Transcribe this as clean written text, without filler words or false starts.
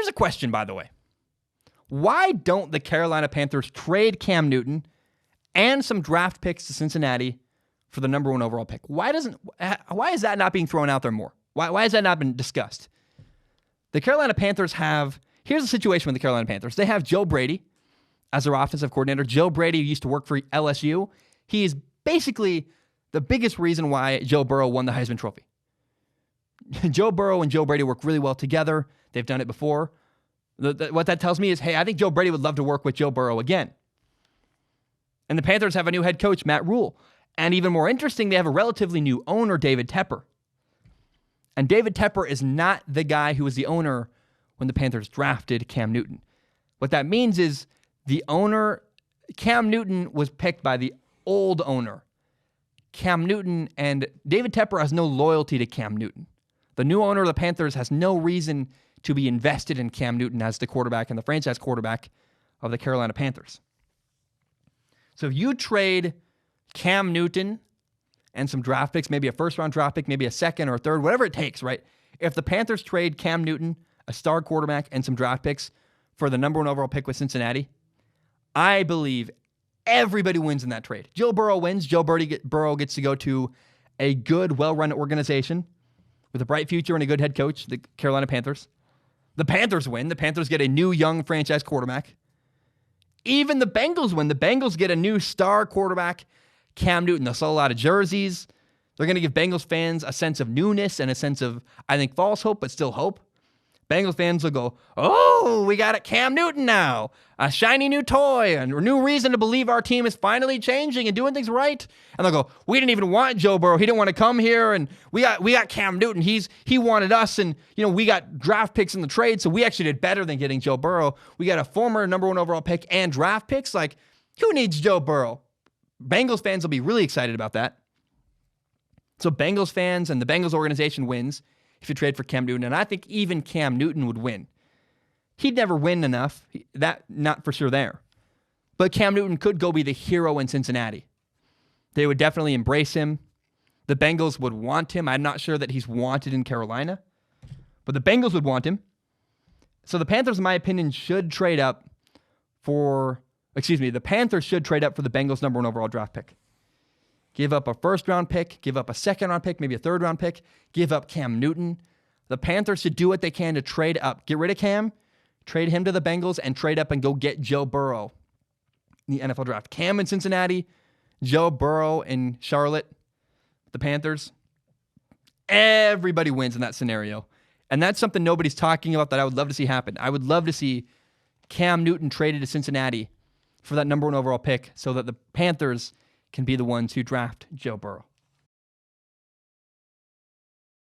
Here's a question, by the way. Why don't the Carolina Panthers trade Cam Newton and some draft picks to Cincinnati for the number 1 overall pick? Why is that not being thrown out there more? Why has that not been discussed? The Carolina Panthers here's the situation with the Carolina Panthers. They have Joe Brady as their offensive coordinator. Joe Brady used to work for LSU. He is basically the biggest reason why Joe Burrow won the Heisman Trophy. Joe Burrow and Joe Brady work really well together. They've done it before. What that tells me is, hey, I think Joe Brady would love to work with Joe Burrow again. And the Panthers have a new head coach, Matt Rule. And even more interesting, they have a relatively new owner, David Tepper. And David Tepper is not the guy who was the owner when the Panthers drafted Cam Newton. What that means is the owner, Cam Newton, was picked by the old owner. Cam Newton, and David Tepper has no loyalty to Cam Newton. The new owner of the Panthers has no reason to be invested in Cam Newton as the quarterback and the franchise quarterback of the Carolina Panthers. So if you trade Cam Newton and some draft picks, maybe a first-round draft pick, maybe a second or a third, whatever it takes, right? If the Panthers trade Cam Newton, a star quarterback, and some draft picks for the number 1 overall pick with Cincinnati, I believe everybody wins in that trade. Joe Burrow wins. Burrow gets to go to a good, well-run organization with a bright future and a good head coach, the Carolina Panthers. The Panthers win. The Panthers get a new young franchise quarterback. Even the Bengals win. The Bengals get a new star quarterback, Cam Newton. They'll sell a lot of jerseys. They're going to give Bengals fans a sense of newness and a sense of, I think, false hope, but still hope. Bengals fans will go, oh, we got a Cam Newton now. A shiny new toy, a new reason to believe our team is finally changing and doing things right. And they'll go, we didn't even want Joe Burrow. He didn't want to come here, and we got Cam Newton. He wanted us, and we got draft picks in the trade, so we actually did better than getting Joe Burrow. We got a former number 1 overall pick and draft picks. Like, who needs Joe Burrow? Bengals fans will be really excited about that. So Bengals fans and the Bengals organization wins if you trade for Cam Newton, and I think even Cam Newton would win. He'd never win enough, that not for sure there. But Cam Newton could go be the hero in Cincinnati. They would definitely embrace him. The Bengals would want him. I'm not sure that he's wanted in Carolina, but the Bengals would want him. So the Panthers, in my opinion, should trade up the Panthers should trade up for the Bengals' number 1 overall draft pick. Give up a first-round pick, give up a second-round pick, maybe a third-round pick, give up Cam Newton. The Panthers should do what they can to trade up. Get rid of Cam, trade him to the Bengals, and trade up and go get Joe Burrow in the NFL draft. Cam in Cincinnati, Joe Burrow in Charlotte, the Panthers. Everybody wins in that scenario. And that's something nobody's talking about that I would love to see happen. I would love to see Cam Newton traded to Cincinnati for that number 1 overall pick so that the Panthers can be the ones who draft Joe Burrow.